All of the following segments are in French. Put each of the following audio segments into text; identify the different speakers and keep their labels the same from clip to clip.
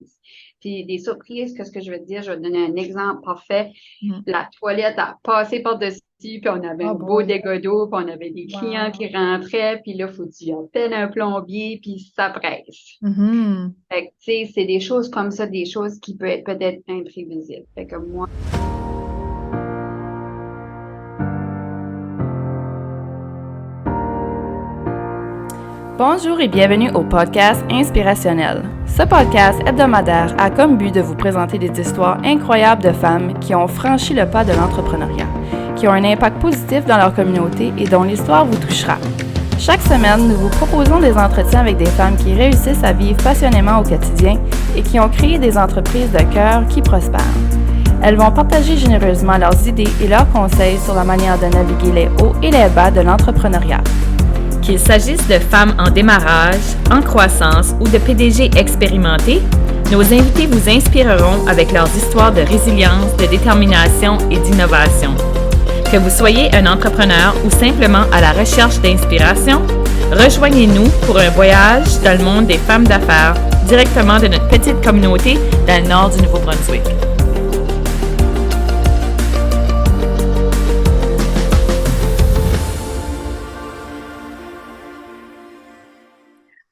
Speaker 1: surprises. Puis des surprises, qu'est-ce que je veux te dire? Je vais te donner un exemple parfait.
Speaker 2: Mhm.
Speaker 1: La toilette a passé par-dessus, puis on avait
Speaker 2: Oh
Speaker 1: un beau
Speaker 2: boy.
Speaker 1: dégât d'eau, puis on avait des clients qui
Speaker 2: Wow.
Speaker 1: rentraient, puis là, faut que tu appelles un plombier, puis ça presse.
Speaker 2: Mhm.
Speaker 1: Fait que, tu sais, c'est des choses comme ça, des choses qui peuvent être peut-être imprévisibles. Fait que moi,
Speaker 2: Bonjour et bienvenue au podcast Inspirationnel. Ce podcast hebdomadaire a comme but de vous présenter des histoires incroyables de femmes qui ont franchi le pas de l'entrepreneuriat, qui ont un impact positif dans leur communauté et dont l'histoire vous touchera. Chaque semaine, nous vous proposons des entretiens avec des femmes qui réussissent à vivre passionnément au quotidien et qui ont créé des entreprises de cœur qui prospèrent. Elles vont partager généreusement leurs idées et leurs conseils sur la manière de naviguer les hauts et les bas de l'entrepreneuriat.
Speaker 3: Qu'il s'agisse de femmes en démarrage, en croissance ou de PDG expérimentés, nos invités vous inspireront avec leurs histoires de résilience, de détermination et d'innovation. Que vous soyez un entrepreneur ou simplement à la recherche d'inspiration, rejoignez-nous pour un voyage dans le monde des femmes d'affaires directement de notre petite communauté dans le nord du Nouveau-Brunswick.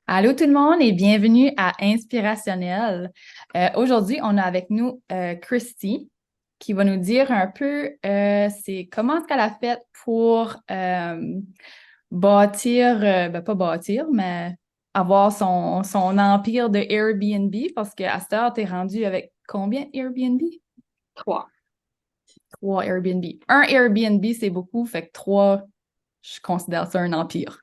Speaker 2: Allô tout le monde et bienvenue à Inspirationnel. Aujourd'hui, on a avec nous Christy qui va nous dire un peu c'est comment est-ce qu'elle a fait pour bâtir, pas bâtir, mais avoir son empire de Airbnb parce qu'à cette heure, tu es rendu avec combien Airbnb?
Speaker 1: 3.
Speaker 2: 3 Airbnb. Un Airbnb, c'est beaucoup, fait que 3, je considère ça un empire.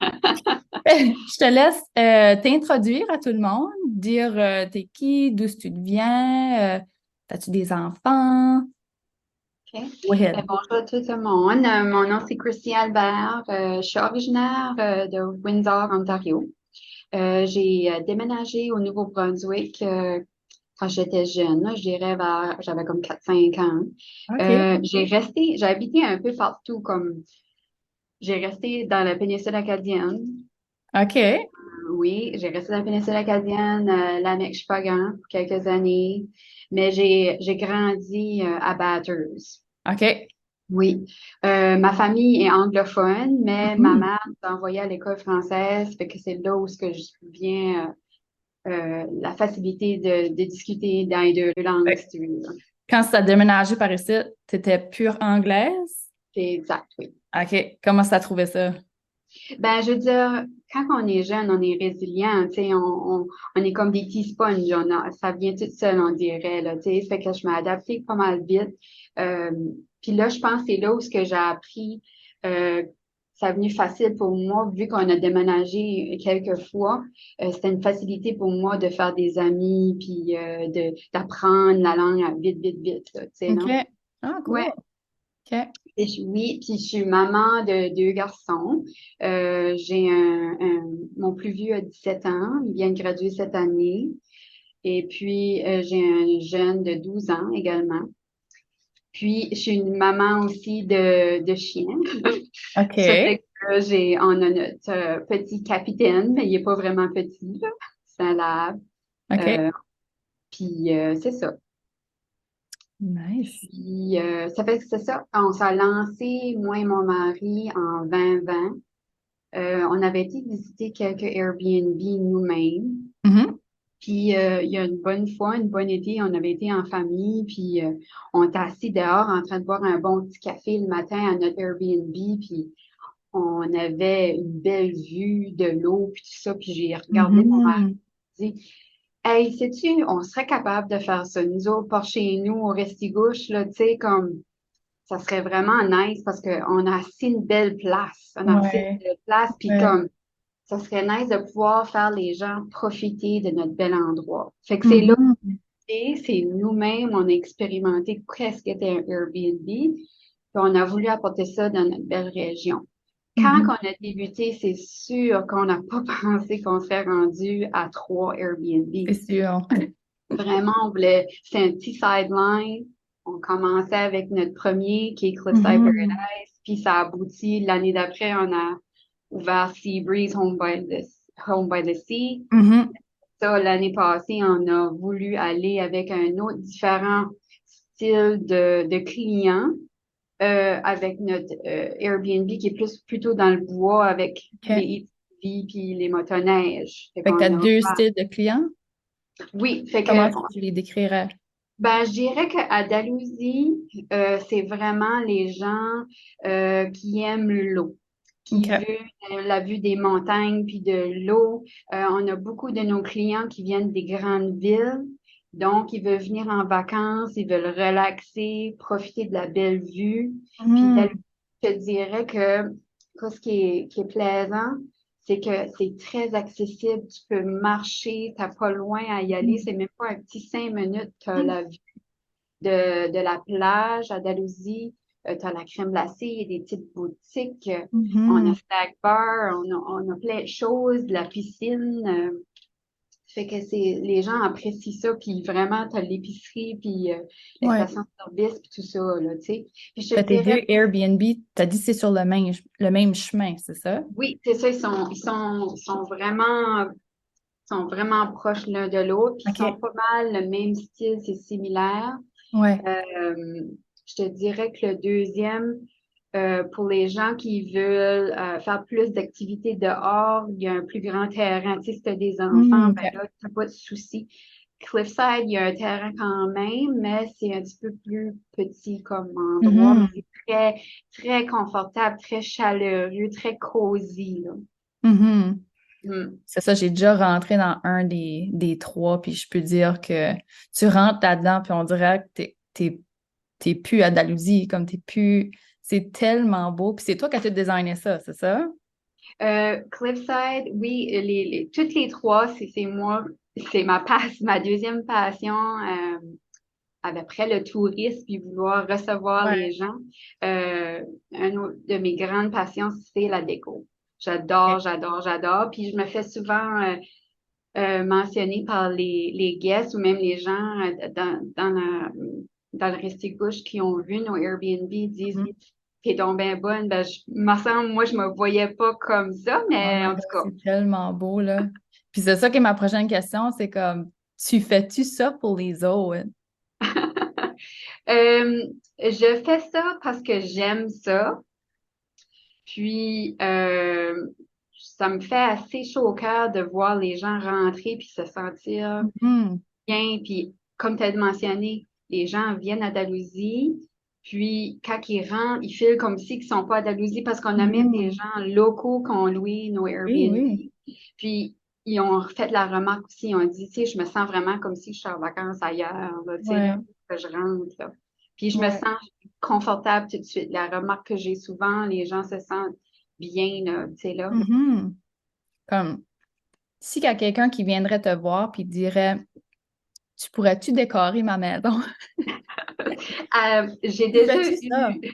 Speaker 2: Je te laisse t'introduire à tout le monde, dire t'es qui, d'où tu viens, as-tu des enfants?
Speaker 1: OK.
Speaker 2: Go ahead.
Speaker 1: Bonjour à tout le monde. Mon nom, c'est Christy Albert. Je suis originaire de Windsor, Ontario. J'ai déménagé au Nouveau-Brunswick quand j'étais jeune. Là, je dirais j'avais comme 4-5 ans.
Speaker 2: OK.
Speaker 1: J'ai habité un peu partout, comme j'ai resté dans la péninsule acadienne.
Speaker 2: OK.
Speaker 1: Oui, j'ai resté dans la péninsule acadienne, l'Annexe-Chupagan pour quelques années, mais j'ai grandi à Bathurst.
Speaker 2: OK.
Speaker 1: Oui. Ma famille est anglophone, mais ma
Speaker 2: Mhm.
Speaker 1: mère nous a envoyés à l'école française, fait que c'est là où ce que je viens la facilité de discuter dans les deux langues,
Speaker 2: Fait
Speaker 1: si tu veux.
Speaker 2: Quand tu as déménagé par ici, tu étais pure anglaise?
Speaker 1: C'est exact, oui.
Speaker 2: OK. Comment ça trouvé ça?
Speaker 1: Ben, je veux dire, quand on est jeune, on est résilient, tu sais, on est comme des petits sponges, ça vient tout seul, on dirait, là, tu sais, fait que je m'ai adaptée pas mal vite. Euh, Puis là, je pense que c'est là où ce que j'ai appris, euh, ça a venu facile pour moi, vu qu'on a déménagé quelques fois, c'était une facilité pour moi de faire des amis, puis d'apprendre la langue vite, vite, vite, là, tu sais,
Speaker 2: OK.
Speaker 1: non?
Speaker 2: Ah,
Speaker 1: Ouais.
Speaker 2: cool. OK.
Speaker 1: Oui, puis je suis maman de 2 garçons. J'ai mon plus vieux a 17 ans, il vient de graduer cette année. Et puis, j'ai un jeune de 12 ans également. Puis, je suis une maman aussi de chiens. Ça
Speaker 2: OK.
Speaker 1: fait que on a notre petit capitaine, mais il n'est pas vraiment petit, là. C'est un lab.
Speaker 2: OK.
Speaker 1: Euh, Puis, c'est ça.
Speaker 2: Nice.
Speaker 1: Puis, ça fait que c'est ça. On s'est lancé, moi et mon mari, en 2020. On avait été visiter quelques Airbnb nous-mêmes.
Speaker 2: Mhm.
Speaker 1: Puis il y a une bonne fois, une bonne été, on avait été en famille, puis on était assis dehors en train de boire un bon petit café le matin à notre Airbnb, puis on avait une belle vue de l'eau, puis tout ça, puis j'ai regardé mon mari
Speaker 2: Mhm.
Speaker 1: et dit, hey, sais-tu, on serait capable de faire ça, nous autres, par chez nous, au Restigouche, là, tu sais, comme ça serait vraiment nice parce qu'on a assez une belle place. On a assez une
Speaker 2: Ouais.
Speaker 1: belle place, puis
Speaker 2: Ouais.
Speaker 1: comme ça serait nice de pouvoir faire les gens profiter de notre bel endroit. Fait que c'est là,
Speaker 2: Mhm.
Speaker 1: et c'est nous-mêmes, on a expérimenté qu'est-ce qu'était un Airbnb, puis on a voulu apporter ça dans notre belle région. Quand
Speaker 2: Mhm.
Speaker 1: on a débuté, c'est sûr qu'on n'a pas pensé qu'on serait rendu à 3 Airbnb.
Speaker 2: C'est sûr.
Speaker 1: Vraiment, on voulait, c'est un petit sideline. On commençait avec notre premier qui est Cliffside
Speaker 2: Mhm.
Speaker 1: Paradise, puis ça aboutit l'année d'après, on a ouvert Sea Breeze Home by the Sea.
Speaker 2: Mhm.
Speaker 1: ça, l'année passée, on a voulu aller avec un autre différent style de client avec notre Airbnb qui est plutôt dans le bois avec
Speaker 2: OK.
Speaker 1: les ATV puis les motoneiges. Fait
Speaker 2: Fait que tu as
Speaker 1: qu'on a,
Speaker 2: deux styles de clients.
Speaker 1: oui, fait
Speaker 2: Comment
Speaker 1: que
Speaker 2: tu les décrirais?
Speaker 1: ben, je dirais qu'à Dalhousie, c'est vraiment les gens qui aiment l'eau, qui
Speaker 2: OK.
Speaker 1: veulent la vue des montagnes puis de l'eau. On a beaucoup de nos clients qui viennent des grandes villes, donc ils veulent venir en vacances, ils veulent relaxer, profiter de la belle vue. Puis
Speaker 2: Mhm.
Speaker 1: Dalhousie, je te dirais que ce qui est plaisant, c'est que c'est très accessible. Tu peux marcher, t'as pas loin à y aller. C'est même pas un petit 5 minutes. Tu as la vue de la plage à Dalhousie. Tu as la crème glacée, il y a des petites boutiques. On a
Speaker 2: Mhm.
Speaker 1: snack bar, on a plein de choses, de la piscine. Fait que les gens apprécient ça, puis vraiment, tu as l'épicerie, puis la
Speaker 2: Ouais.
Speaker 1: station-service, puis tout ça, là, tu sais. Puis je te
Speaker 2: Fait tes
Speaker 1: dirais,
Speaker 2: deux Airbnb, t'as dit c'est sur le même chemin, c'est ça?
Speaker 1: oui, c'est ça, ils sont vraiment proches l'un de l'autre, puis ils sont
Speaker 2: OK.
Speaker 1: pas mal le même style, c'est similaire.
Speaker 2: Ouais.
Speaker 1: Euh, je te dirais que le deuxième, pour les gens qui veulent faire plus d'activités dehors, il y a un plus grand terrain. Tu sais, si tu as des enfants, ben
Speaker 2: OK.
Speaker 1: là, tu n'as pas de souci. Cliffside, il y a un terrain quand même, mais c'est un petit peu plus petit comme endroit, mais
Speaker 2: Mhm.
Speaker 1: c'est très, très confortable, très chaleureux, très cosy, là.
Speaker 2: Mhm.
Speaker 1: Mm.
Speaker 2: C'est ça, j'ai déjà rentré dans un des trois, puis je peux dire que tu rentres là-dedans, puis on dirait que t'es plus à Dalhousie, comme t'es plus. C'est tellement beau. Puis c'est toi qui as tout designé ça, c'est ça?
Speaker 1: Cliffside, oui, toutes les trois, c'est moi, c'est ma deuxième passion. Après le tourisme puis vouloir recevoir les
Speaker 2: Ouais.
Speaker 1: gens. Un autre de mes grandes passions, c'est la déco. J'adore,
Speaker 2: OK.
Speaker 1: j'adore, j'adore. Puis je me fais souvent mentionner par les guests ou même les gens dans le Restigouche qui ont vu nos Airbnb ils disent
Speaker 2: Mhm.
Speaker 1: T'es donc bien bonne. Ben, me semble, moi, je me voyais pas comme ça,
Speaker 2: Oh
Speaker 1: mais
Speaker 2: my
Speaker 1: en
Speaker 2: God,
Speaker 1: tout cas.
Speaker 2: c'est tellement beau, là. Puis c'est ça qui est ma prochaine question, c'est comme, tu fais-tu ça pour les autres?
Speaker 1: Euh, je fais ça parce que j'aime ça. Puis, ça me fait assez chaud au cœur de voir les gens rentrer puis se sentir
Speaker 2: Mhm.
Speaker 1: bien. Puis, comme tu as mentionné, les gens viennent à Dalhousie. Puis, quand ils rentrent, ils filent comme si ils ne sont pas à Dalhousie parce qu'on a même des
Speaker 2: Mhm.
Speaker 1: gens locaux qui ont loué nos
Speaker 2: Oui,
Speaker 1: Airbnb.
Speaker 2: oui.
Speaker 1: Puis, ils ont fait la remarque aussi. Ils ont dit, tu sais, je me sens vraiment comme si je suis en vacances ailleurs, là, tu sais, là,
Speaker 2: Ouais,
Speaker 1: que je rentre, là. Puis, je me
Speaker 2: ouais.
Speaker 1: sens confortable tout de suite. La remarque que j'ai souvent, les gens se sentent bien, là, tu sais, là.
Speaker 2: Mhm. Comme, si il y a quelqu'un qui viendrait te voir puis dirait, tu pourrais-tu décorer ma maison?
Speaker 1: J'ai
Speaker 2: Tu
Speaker 1: déjà
Speaker 2: fais-tu ça?
Speaker 1: eu,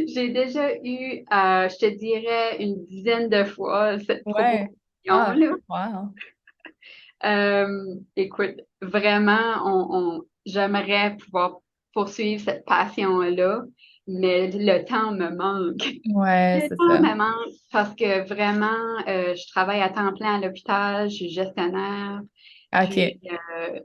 Speaker 1: j'ai déjà eu, je te dirais, une dizaine de fois cette
Speaker 2: Ouais.
Speaker 1: proposition,
Speaker 2: Ah,
Speaker 1: là.
Speaker 2: wow.
Speaker 1: Écoute, vraiment, j'aimerais pouvoir poursuivre cette passion-là, mais le temps me manque.
Speaker 2: Ouais,
Speaker 1: Le
Speaker 2: c'est
Speaker 1: temps
Speaker 2: ça.
Speaker 1: me manque parce que vraiment, je travaille à temps plein à l'hôpital, je suis gestionnaire, puis
Speaker 2: OK.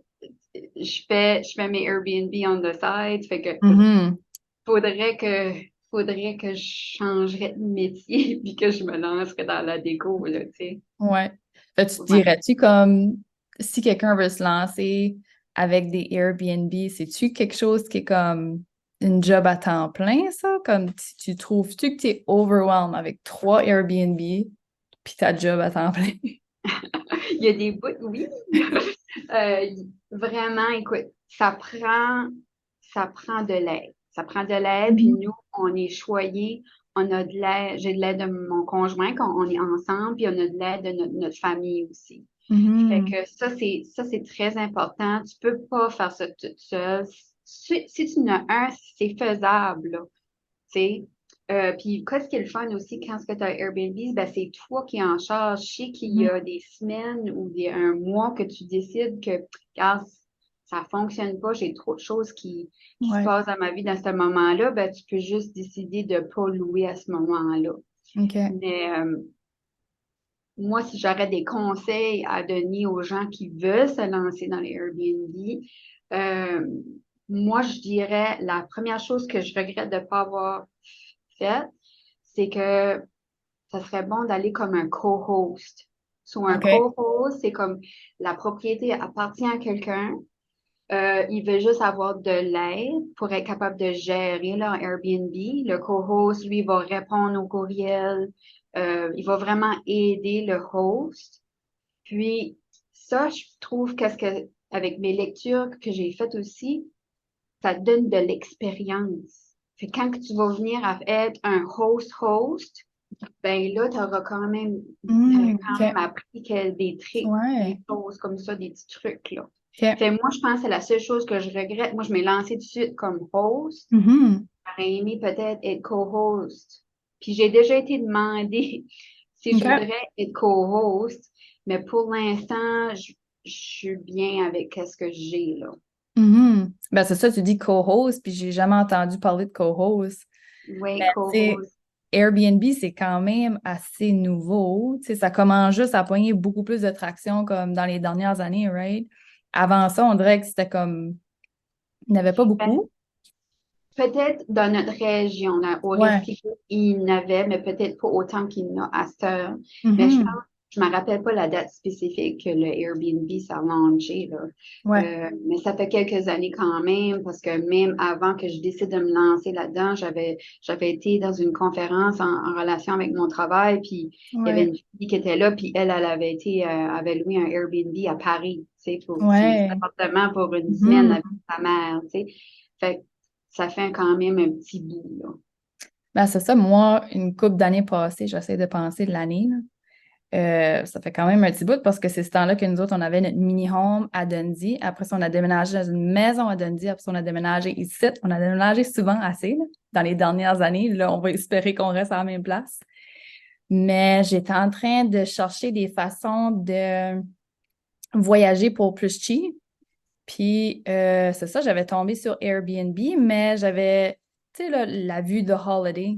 Speaker 1: je fais mes Airbnb on the side, fait que
Speaker 2: Mhm.
Speaker 1: faudrait que faudrait que je changerais de métier puis que je me lancerais dans la déco, là, tu sais.
Speaker 2: Ouais. Fait, tu te
Speaker 1: Ouais.
Speaker 2: dirais-tu comme si quelqu'un veut se lancer avec des Airbnb, c'est-tu quelque chose qui est comme une job à temps plein, ça? Comme tu trouves-tu que tu es overwhelmed avec 3 Airbnb puis ta job à temps plein?
Speaker 1: Il y a des bouts, oui. Euh, Vraiment, écoute, ça prend de l'aide. Ça prend de l'aide, puis
Speaker 2: Mhm.
Speaker 1: nous, on est choyés, on a de l'aide, j'ai de l'aide de mon conjoint quand on est ensemble, puis on a de l'aide de notre famille aussi. Fait
Speaker 2: Mhm.
Speaker 1: que ça, c'est très important. Tu peux pas faire ça toute seule. Si tu en as un, c'est faisable, là, tu sais. Puis, qu'est-ce qui est le fun aussi quand tu as Airbnb, ben, c'est toi qui es en charge. Je sais qu'il y
Speaker 2: Mhm.
Speaker 1: a des semaines ou un mois que tu décides que, regarde, ça fonctionne pas, j'ai trop de choses qui se
Speaker 2: Ouais.
Speaker 1: passent dans ma vie dans ce moment-là, ben, tu peux juste décider de pas louer à ce moment-là.
Speaker 2: OK.
Speaker 1: Mais moi, si j'aurais des conseils à donner aux gens qui veulent se lancer dans les Airbnb, euh, moi, je dirais la première chose que je regrette de ne pas avoir faite, c'est que ça serait bon d'aller comme un co-host. So, un
Speaker 2: OK.
Speaker 1: co-host, c'est comme la propriété appartient à quelqu'un. Il veut juste avoir de l'aide pour être capable de gérer leur Airbnb. Le co-host, lui, va répondre aux courriels. Il va vraiment aider le host. Puis, ça, je trouve qu'est-ce que, avec mes lectures que j'ai faites aussi, ça donne de l'expérience. Fait que quand que tu vas venir à être un host, ben là, tu auras quand même
Speaker 2: OK.
Speaker 1: appris des tricks, des
Speaker 2: Ouais.
Speaker 1: choses comme ça, des petits trucs, là.
Speaker 2: OK.
Speaker 1: Fait moi, je pense que c'est la seule chose que je regrette. Moi, je m'ai lancée tout de suite comme host.
Speaker 2: Mhm.
Speaker 1: J'aurais aimé peut-être être co-host. Puis j'ai déjà été demandé si je
Speaker 2: OK.
Speaker 1: voudrais être co-host, mais pour l'instant, je suis bien avec ce que j'ai, là.
Speaker 2: Mhm. Ben, c'est ça, tu dis co-host, puis j'ai jamais entendu parler de co-host.
Speaker 1: Oui,
Speaker 2: Mais tu sais,
Speaker 1: co-host.
Speaker 2: Airbnb, c'est quand même assez nouveau. Tu sais, ça commence juste à poigner beaucoup plus de traction comme dans les dernières années, right? Avant ça, on dirait que c'était comme... Il n'y en avait pas
Speaker 1: Ben,
Speaker 2: beaucoup.
Speaker 1: peut-être dans notre région, là, au
Speaker 2: Ouais.
Speaker 1: Restique, il y en avait, mais peut-être pas autant qu'il y en a à cette heure. Mais
Speaker 2: Mhm.
Speaker 1: je me rappelle pas la date spécifique que le Airbnb s'est lancé, là.
Speaker 2: Ouais.
Speaker 1: Mais ça fait quelques années quand même, parce que même avant que je décide de me lancer là-dedans, j'avais été dans une conférence en relation avec mon travail, puis il y avait
Speaker 2: Ouais.
Speaker 1: une fille qui était là, puis elle avait avait loué un Airbnb à Paris, tu sais, pour son
Speaker 2: Ouais.
Speaker 1: appartement pour une semaine
Speaker 2: Mhm.
Speaker 1: avec sa mère, tu sais. Fait que ça fait quand même un petit bout, là.
Speaker 2: Ben, c'est ça, moi, une couple d'années passées, j'essaie de penser de l'année, là. Ça fait quand même un petit bout parce que c'est ce temps-là que nous autres, on avait notre mini-home à Dundee. Après ça, on a déménagé dans une maison à Dundee. Après ça, on a déménagé ici. On a déménagé souvent assez, là, dans les dernières années. Là, on va espérer qu'on reste à la même place. Mais j'étais en train de chercher des façons de voyager pour plus cheap. Puis, c'est ça, j'avais tombé sur Airbnb, mais j'avais, tu sais, là, la vue de Holiday.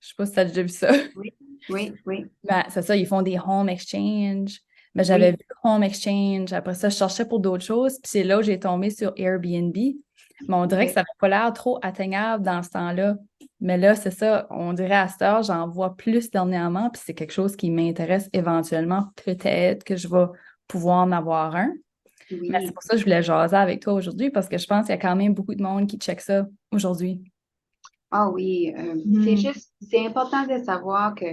Speaker 2: Je sais pas si tu as déjà vu ça.
Speaker 1: Oui, oui, oui,
Speaker 2: Ben, c'est ça, ils font des home exchange. Mais j'avais vu
Speaker 1: oui,
Speaker 2: home exchange. Après ça, je cherchais pour d'autres choses. Puis c'est là où j'ai tombé sur Airbnb. Mais on dirait que
Speaker 1: OK.
Speaker 2: ça n'avait pas l'air trop atteignable dans ce temps-là. Mais là, c'est ça, on dirait à cette heure, j'en vois plus dernièrement. Puis c'est quelque chose qui m'intéresse éventuellement. Peut-être que je vais pouvoir en avoir un. Mais c'est
Speaker 1: Oui.
Speaker 2: pour ça que je voulais jaser avec toi aujourd'hui parce que je pense qu'il y a quand même beaucoup de monde qui check ça aujourd'hui.
Speaker 1: Ah oui,
Speaker 2: Mhm.
Speaker 1: c'est important de savoir que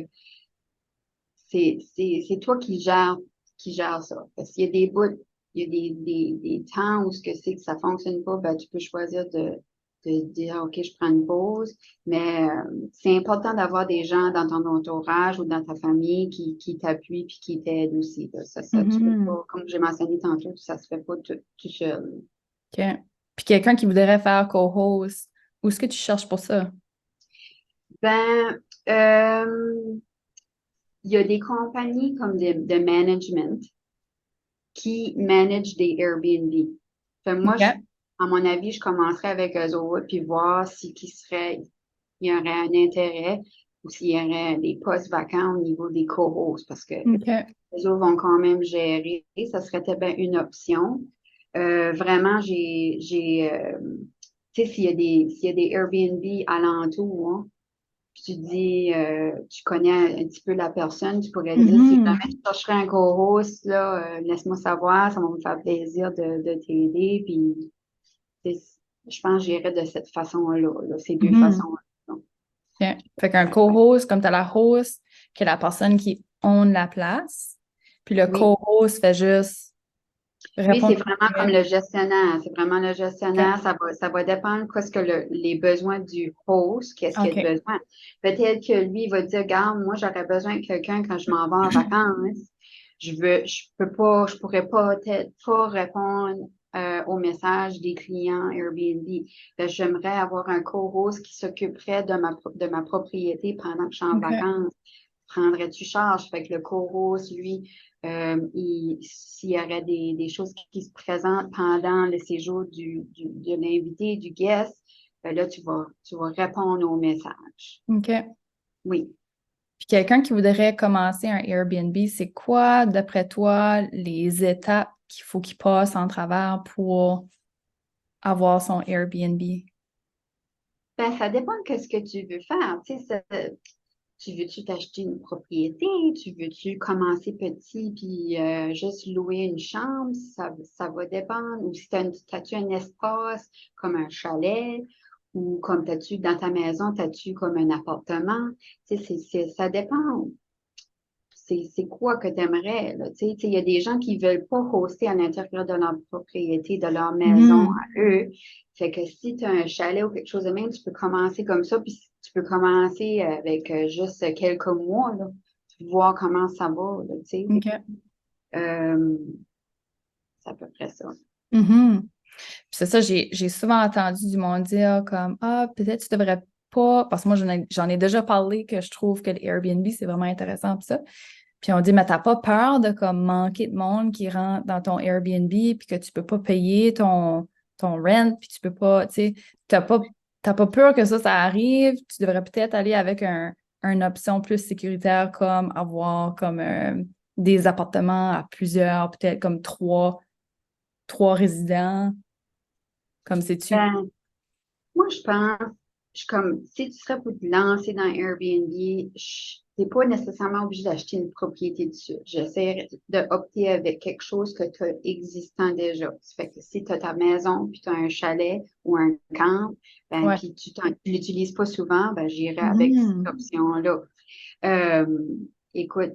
Speaker 1: c'est toi qui gère ça. Parce qu'il y a des bouts, il y a des temps où ce que c'est que ça fonctionne pas, ben, tu peux choisir de dire, OK, je prends une pause. Mais c'est important d'avoir des gens dans ton entourage ou dans ta famille qui t'appuient puis qui t'aident aussi, là. Ça, tu peux
Speaker 2: Mhm.
Speaker 1: pas, comme j'ai mentionné tantôt, ça se fait pas tout seul.
Speaker 2: OK. Puis quelqu'un qui voudrait faire co-host, où est-ce que tu cherches pour ça?
Speaker 1: Ben, il y a des compagnies comme de management qui managent des Airbnb. Fait que moi,
Speaker 2: OK.
Speaker 1: à mon avis, je commencerai avec eux autres, puis voir si il y aurait un intérêt ou s'il y aurait des postes vacants au niveau des co-hosts, parce que
Speaker 2: OK.
Speaker 1: les autres vont quand même gérer. Ça serait peut-être bien une option. Vraiment, tu sais, s'il y a des Airbnb alentours, hein, puis tu te dis, tu connais un petit peu la personne, tu pourrais dire, si jamais
Speaker 2: Mhm.
Speaker 1: tu chercherais un co-host, là, laisse-moi savoir, ça va me faire plaisir de t'aider. Puis, je pense que j'irais de cette façon-là, là, ces deux
Speaker 2: Mhm.
Speaker 1: façons-là.
Speaker 2: OK. Fait qu'un co-host, comme tu as la host, qui est la personne qui own la place, puis le
Speaker 1: Oui.
Speaker 2: co-host fait juste
Speaker 1: Lui, c'est
Speaker 2: répondre aux
Speaker 1: vraiment comme
Speaker 2: courriels.
Speaker 1: le gestionnaire. C'est vraiment le
Speaker 2: OK.
Speaker 1: gestionnaire. Ça va dépendre qu'est-ce que les besoins du host, qu'est-ce qu'il a de
Speaker 2: OK.
Speaker 1: besoin. Peut-être que lui, il va dire, regarde, moi, j'aurais besoin de quelqu'un quand je m'en vais en vacances. Je pourrais pas peut-être pas répondre aux messages des clients Airbnb. J'aimerais avoir un co-host qui s'occuperait de ma propriété pendant que je suis en
Speaker 2: OK.
Speaker 1: vacances. Prendrais-tu charge? Fait que le co-host, lui, s'il y aurait des choses qui se présentent pendant le séjour de l'invité, du guest, ben là, tu vas répondre aux messages.
Speaker 2: OK.
Speaker 1: Oui.
Speaker 2: Puis quelqu'un qui voudrait commencer un Airbnb, c'est quoi, d'après toi, les étapes qu'il faut qu'il passe en travers pour avoir son Airbnb?
Speaker 1: Ben, ça dépend de ce que tu veux faire. Tu sais, tu veux-tu t'acheter une propriété? Tu veux-tu commencer petit puis juste louer une chambre? Ça va dépendre. Ou si t'as-tu un espace comme un chalet ou comme t'as-tu dans ta maison, t'as-tu comme un appartement? Tu sais, ça dépend. C'est quoi que tu aimerais, là? Tu sais, il y a des gens qui veulent pas hoster à l'intérieur de leur propriété, de leur maison
Speaker 2: Mhm.
Speaker 1: à eux. Fait que si tu as un chalet ou quelque chose de même, tu peux commencer comme ça, puis tu peux commencer avec juste quelques mois, là, puis voir comment ça va, là, tu sais.
Speaker 2: OK.
Speaker 1: Euh, c'est à peu près ça.
Speaker 2: Mhm. Puis c'est ça, j'ai souvent entendu du monde dire comme ah, peut-être tu devrais pas, parce que moi j'en ai déjà parlé que je trouve que l'Airbnb, c'est vraiment intéressant puis ça. Puis on dit, mais t'as pas peur de comme manquer de monde qui rentre dans ton Airbnb puis que tu peux pas payer ton rent, puis tu peux pas, tu sais, t'as pas peur que ça arrive. Tu devrais peut-être aller avec une option plus sécuritaire comme avoir comme des appartements à plusieurs, peut-être comme trois résidents. Comme sais-tu?
Speaker 1: Ben, moi, je pense, comme, si tu serais pour te lancer dans Airbnb, t'es pas nécessairement obligé d'acheter une propriété dessus. J'essaie d'opter avec quelque chose que tu as existant déjà. Ça fait que si tu as ta maison, puis tu as un chalet ou un camp, ben,
Speaker 2: Ouais.
Speaker 1: puis tu l'utilises pas souvent, ben, j'irai avec cette
Speaker 2: Mhm.
Speaker 1: option-là. Euh, écoute,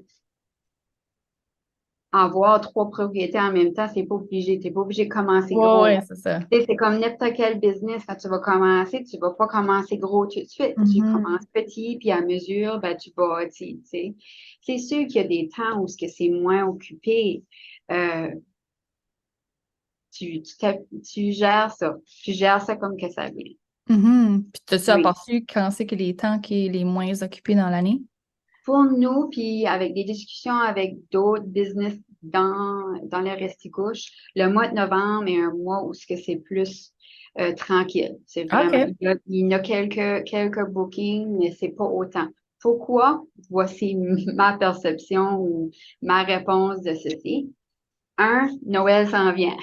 Speaker 1: avoir trois propriétés en même temps, c'est pas obligé. Tu n'es pas obligé de commencer
Speaker 2: Ouais,
Speaker 1: gros.
Speaker 2: ouais, c'est ça.
Speaker 1: Tu sais, c'est comme n'importe quel business. Quand tu vas commencer, tu vas pas commencer gros tout de suite. Tu
Speaker 2: Mhm.
Speaker 1: commences petit, puis à mesure, ben, tu bâtis, tu sais. C'est sûr qu'il y a des temps où c'est moins occupé. Euh, tu gères ça. Tu gères ça comme que ça vient.
Speaker 2: Mhm. Puis t'as-tu
Speaker 1: Oui.
Speaker 2: aperçu quand c'est que les temps qui est les moins occupés dans l'année?
Speaker 1: Pour nous, puis avec des discussions avec d'autres business dans les resticouches, le mois de novembre est un mois où c'est plus tranquille. C'est vraiment,
Speaker 2: OK.
Speaker 1: il y a quelques bookings, mais c'est pas autant. Pourquoi? Voici ma perception ou ma réponse de ceci. Un, Noël s'en vient.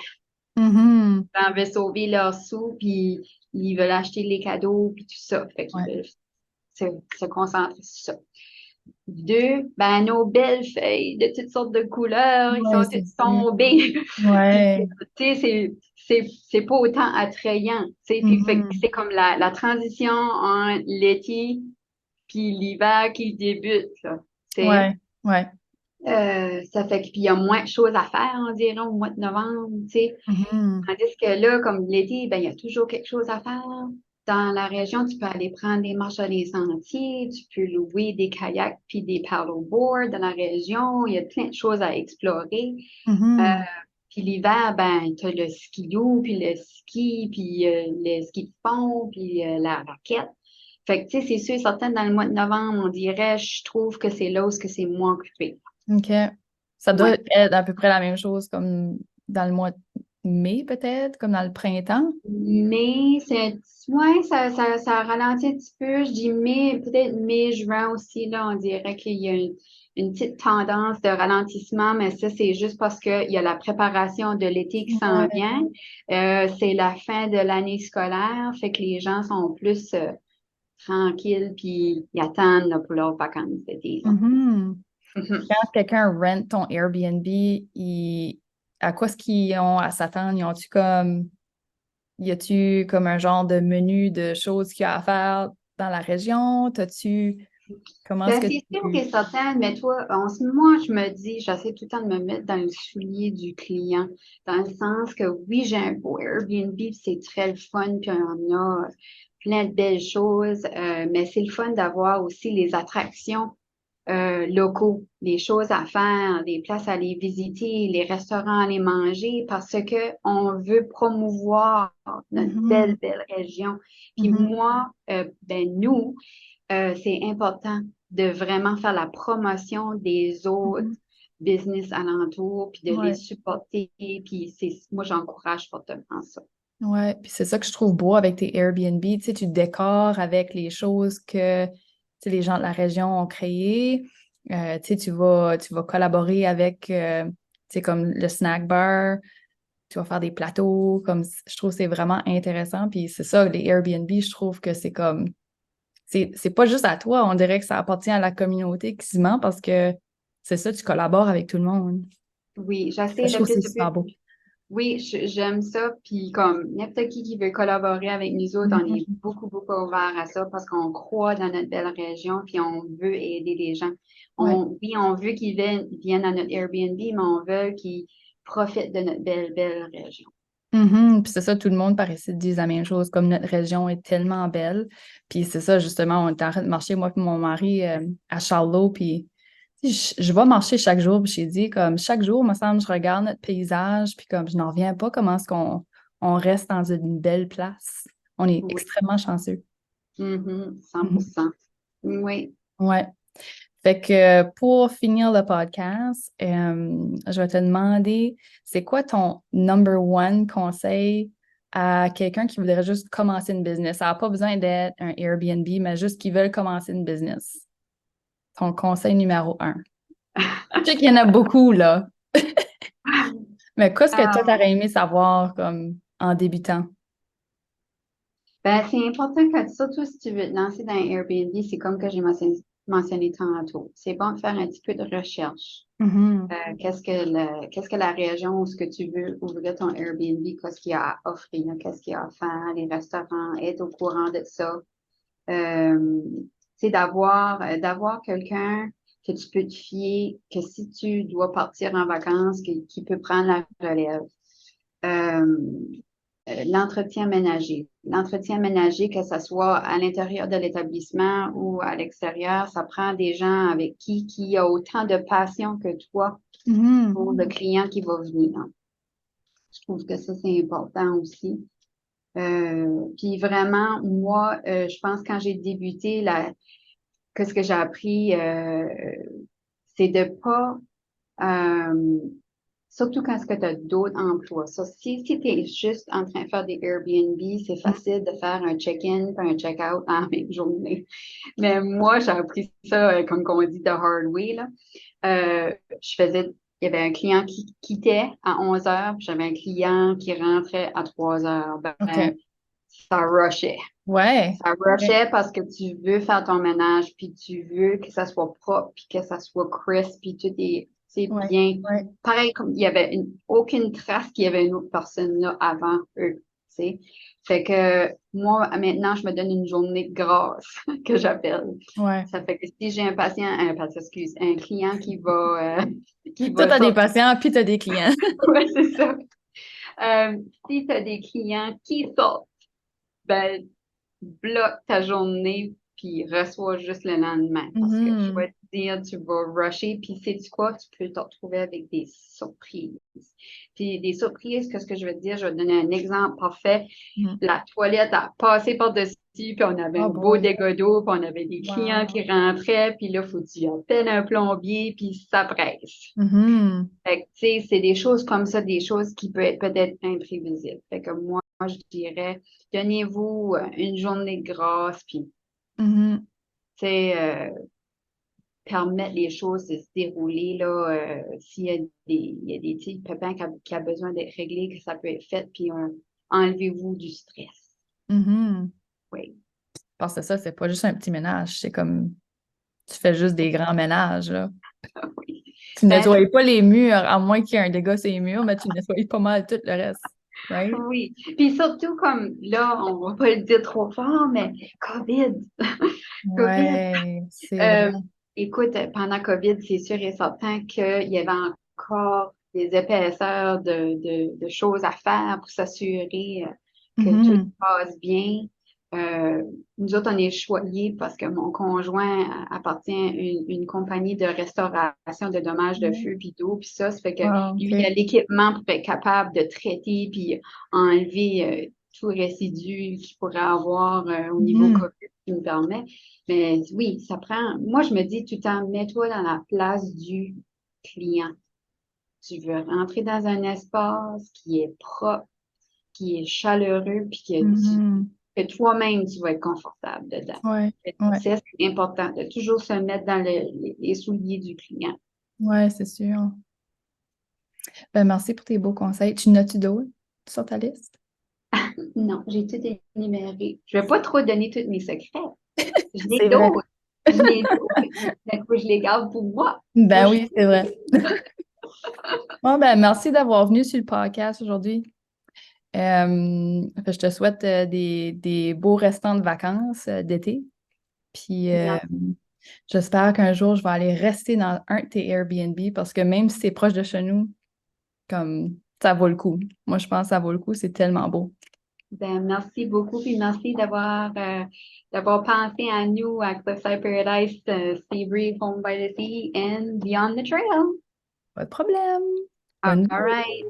Speaker 2: Mhm.
Speaker 1: Les gens veulent sauver leurs sous, puis ils veulent acheter les cadeaux, puis tout ça. Fait qu'ils
Speaker 2: Ouais.
Speaker 1: veulent se concentrer sur ça. Deux, ben, nos belles feuilles de toutes sortes de couleurs, ils
Speaker 2: Ouais,
Speaker 1: sont
Speaker 2: c'est
Speaker 1: toutes
Speaker 2: sûr.
Speaker 1: tombées. Puis,
Speaker 2: Ouais.
Speaker 1: tu sais, c'est pas autant attrayant. Tu sais, puis
Speaker 2: Mhm.
Speaker 1: c'est comme la transition en l'été puis l'hiver qui débute, là. Tu sais.
Speaker 2: Ouais. Ouais.
Speaker 1: Ça fait que, puis il y a moins de choses à faire, on dirait, au mois de novembre, tu sais.
Speaker 2: Mhm.
Speaker 1: Tandis que là, comme l'été, ben, il y a toujours quelque chose à faire. Dans la région, tu peux aller prendre des marches dans les sentiers, tu peux louer des kayaks puis des paddleboards dans la région. Il y a plein de choses à explorer. Euh,
Speaker 2: Mhm.
Speaker 1: puis l'hiver, ben, tu as le skidoo, puis le ski, puis le ski de fond, puis la raquette. Fait que, tu sais, c'est sûr, certain, dans le mois de novembre, on dirait, je trouve que c'est là où c'est moins occupé.
Speaker 2: OK. Ça doit
Speaker 1: Ouais.
Speaker 2: être à peu près la même chose comme dans le mois de mai, peut-être, comme dans le printemps.
Speaker 1: Mais ouais, ça ralentit un petit peu. Je dis mai, peut-être mai, juin aussi, là, on dirait qu'il y a une petite tendance de ralentissement, mais ça, c'est juste parce qu'il y a la préparation de l'été qui s'en
Speaker 2: Ouais.
Speaker 1: vient. C'est la fin de l'année scolaire, fait que les gens sont plus tranquilles, puis ils attendent là, pour leurs vacances d'été, là.
Speaker 2: Mhm.
Speaker 1: Mhm.
Speaker 2: Quand quelqu'un rent ton Airbnb, à quoi est-ce qu'ils ont à s'attendre? Y a-tu comme un genre de menu de choses qu'il y a à faire dans la région? Comment est-ce
Speaker 1: Ben,
Speaker 2: que
Speaker 1: c'est sûr
Speaker 2: tu...
Speaker 1: que certain, mais toi, moi, je me dis, j'essaie tout le temps de me mettre dans le soulier du client, dans le sens que oui, j'ai un beau Airbnb, puis c'est très le fun, puis on a plein de belles choses, mais c'est le fun d'avoir aussi les attractions locaux, les choses à faire, les places à aller visiter, les restaurants à aller manger, parce que on veut promouvoir notre belle,
Speaker 2: Mhm.
Speaker 1: belle région. Puis
Speaker 2: Mhm.
Speaker 1: moi, ben nous, c'est important de vraiment faire la promotion des autres
Speaker 2: Mhm.
Speaker 1: business alentours, puis de les
Speaker 2: Ouais.
Speaker 1: supporter. Puis moi, j'encourage fortement ça.
Speaker 2: Ouais, puis c'est ça que je trouve beau avec tes Airbnb, tu sais, tu décores avec les choses que sais, les gens de la région ont créé. Tu sais, tu vas collaborer avec, tu sais, comme le snack bar, tu vas faire des plateaux, comme je trouve que c'est vraiment intéressant. Puis c'est ça, les Airbnb, je trouve que c'est comme, c'est pas juste à toi, on dirait que ça appartient à la communauté quasiment parce que c'est ça, tu collabores avec tout le monde.
Speaker 1: Oui,
Speaker 2: Ça,
Speaker 1: j'essaie
Speaker 2: je
Speaker 1: le
Speaker 2: trouve que
Speaker 1: plus
Speaker 2: c'est
Speaker 1: de
Speaker 2: super beau.
Speaker 1: Oui, j'aime ça. Puis comme n'importe qui veut collaborer avec nous autres, on est
Speaker 2: Mhm.
Speaker 1: beaucoup, beaucoup ouvert à ça parce qu'on croit dans notre belle région, puis on veut aider les gens.
Speaker 2: Ouais.
Speaker 1: Oui, on veut qu'ils viennent à notre Airbnb, mais on veut qu'ils profitent de notre belle, belle région.
Speaker 2: Mhm. Puis c'est ça, tout le monde par ici dit la même chose, comme notre région est tellement belle. Puis c'est ça, justement, on est en train de marcher, moi et mon mari, à Charlot, puis je vais marcher chaque jour, puis j'ai dit, comme chaque jour, me semble, je regarde notre paysage, puis comme je n'en reviens pas, comment est-ce qu'on on reste dans une belle place. On est
Speaker 1: Oui,
Speaker 2: extrêmement chanceux.
Speaker 1: mhm,
Speaker 2: Mhm.
Speaker 1: 100%. Oui.
Speaker 2: Ouais. Fait que pour finir le podcast, je vais te demander, c'est quoi ton number one conseil à quelqu'un qui voudrait juste commencer une business? Ça n'a pas besoin d'être un Airbnb, mais juste qui veulent commencer une business. Ton conseil numéro un. Je sais qu'il y en a beaucoup, là. Mais qu'est-ce que toi,
Speaker 1: Ah,
Speaker 2: t'aurais aimé savoir comme en débutant?
Speaker 1: ben, c'est important que, surtout si tu veux te lancer dans un Airbnb, c'est comme que j'ai mentionné tantôt. C'est bon de faire un petit peu de recherche.
Speaker 2: Mhm.
Speaker 1: Qu'est-ce que la région où ce que tu veux ouvrir ton Airbnb, qu'est-ce qu'il y a à offrir, qu'est-ce qu'il y a à faire, les restaurants, être au courant de ça. Euh, c'est d'avoir quelqu'un que tu peux te fier, que si tu dois partir en vacances, qui peut prendre la relève. Euh, L'entretien ménager. L'entretien ménager, que ce soit à l'intérieur de l'établissement ou à l'extérieur, ça prend des gens avec qui a autant de passion que toi
Speaker 2: Mhm.
Speaker 1: pour le client qui va venir. Je trouve que ça, c'est important aussi. Puis vraiment, moi, je pense quand j'ai débuté, que ce que j'ai appris, c'est de pas, euh, surtout quand tu as d'autres emplois. Ça, si tu es juste en train de faire des Airbnb, c'est facile de faire un check-in puis un check-out en même journée. Mais moi, j'ai appris ça, comme on dit, the hard way, là. Je faisais, il y avait un client qui quittait à 11 heures, puis j'avais un client qui rentrait à 3 heures. Ben,
Speaker 2: OK.
Speaker 1: ça rushait.
Speaker 2: Ouais.
Speaker 1: Ça
Speaker 2: Ouais.
Speaker 1: rushait parce que tu veux faire ton ménage, puis tu veux que ça soit propre, puis que ça soit crisp, puis tout est, c'est
Speaker 2: Ouais.
Speaker 1: bien.
Speaker 2: Ouais.
Speaker 1: Pareil comme il y avait aucune trace qu'il y avait une autre personne là avant eux, tu sais. Fait que moi, maintenant, je me donne une journée de grâce que j'appelle.
Speaker 2: Ouais.
Speaker 1: Ça fait que si j'ai un client qui
Speaker 2: Toi,
Speaker 1: va
Speaker 2: t'as des
Speaker 1: sortir,
Speaker 2: patients, puis t'as des clients.
Speaker 1: ouais, c'est ça. Si tu as des clients qui sortent, ben, bloque ta journée puis reçois juste le lendemain. Parce que je vais
Speaker 2: Mhm.
Speaker 1: te dire, tu vas rusher, puis sais-tu quoi, tu peux te retrouver avec des surprises. Puis des surprises, qu'est-ce que je veux te dire? Je vais te donner un exemple parfait.
Speaker 2: Mhm.
Speaker 1: La toilette a passé par-dessus, puis on avait
Speaker 2: Oh
Speaker 1: un beau
Speaker 2: boy.
Speaker 1: dégât d'eau, puis on avait des clients qui
Speaker 2: Wow.
Speaker 1: rentraient, puis là, faut que tu appelles un plombier, puis ça presse.
Speaker 2: Mhm.
Speaker 1: Fait que, tu sais, c'est des choses comme ça, des choses qui peuvent être peut-être imprévisibles. Fait que moi, je dirais, donnez-vous une journée de grâce, puis,
Speaker 2: Mhm.
Speaker 1: tu sais, permettre les choses de se dérouler, là, s'il y a il y a des petits pépins qui a besoin d'être réglés, que ça peut être fait, puis enlevez-vous du stress.
Speaker 2: Mhm.
Speaker 1: Oui.
Speaker 2: Parce que ça, c'est pas juste un petit ménage, c'est comme tu fais juste des grands ménages, là.
Speaker 1: Oui.
Speaker 2: Tu
Speaker 1: Ben,
Speaker 2: nettoies pas les murs, à moins qu'il y ait un dégât sur les murs, mais tu nettoies pas mal tout le reste. Right?
Speaker 1: oui. Puis surtout, comme là, on va pas le dire trop fort, mais COVID. COVID.
Speaker 2: Ouais, c'est vrai.
Speaker 1: Euh, Écoute, pendant COVID, c'est sûr et certain qu'il y avait encore des épaisseurs de choses à faire pour s'assurer que tout
Speaker 2: Mhm.
Speaker 1: passe bien. Euh, Nous autres, on est choyés parce que mon conjoint appartient à une compagnie de restauration de dommages de feu puis d'eau, puis ça fait que
Speaker 2: Wow,
Speaker 1: lui, il a
Speaker 2: OK.
Speaker 1: l'équipement pour être capable de traiter puis enlever tout résidu qu'il pourrait avoir au niveau
Speaker 2: Mhm.
Speaker 1: COVID qui me permet. Mais oui, ça prend. Moi, je me dis tout le temps, mets-toi dans la place du client. Tu veux rentrer dans un espace qui est propre, qui est chaleureux, puis que tu
Speaker 2: Mhm.
Speaker 1: que toi-même, tu vas être confortable dedans.
Speaker 2: Ouais, ouais,
Speaker 1: C'est important de toujours se mettre dans les souliers du client.
Speaker 2: ouais, c'est sûr. Ben, merci pour tes beaux conseils. Tu notes-tu d'autres sur ta liste?
Speaker 1: Non, j'ai tout énuméré. Je ne vais pas trop donner tous mes secrets. Je n'ai
Speaker 2: C'est vrai.
Speaker 1: d'autres. Je n'ai d'autres. Mais faut que je les garde pour moi.
Speaker 2: Ben
Speaker 1: Moi,
Speaker 2: oui, c'est vrai. Bon, ben, merci d'avoir venu sur le podcast aujourd'hui. Je te souhaite des beaux restants de vacances d'été. Puis j'espère qu'un jour, je vais aller rester dans un de tes Airbnb parce que même si c'est proche de chez nous, comme ça vaut le coup. Moi, je pense que ça vaut le coup. C'est tellement beau.
Speaker 1: ben, merci beaucoup, puis merci d'avoir pensé à nous à Cliffside Paradise, Seabury, Home by the Sea, and Beyond the Trail.
Speaker 2: Pas de problème.
Speaker 1: All
Speaker 2: Bonne
Speaker 1: right.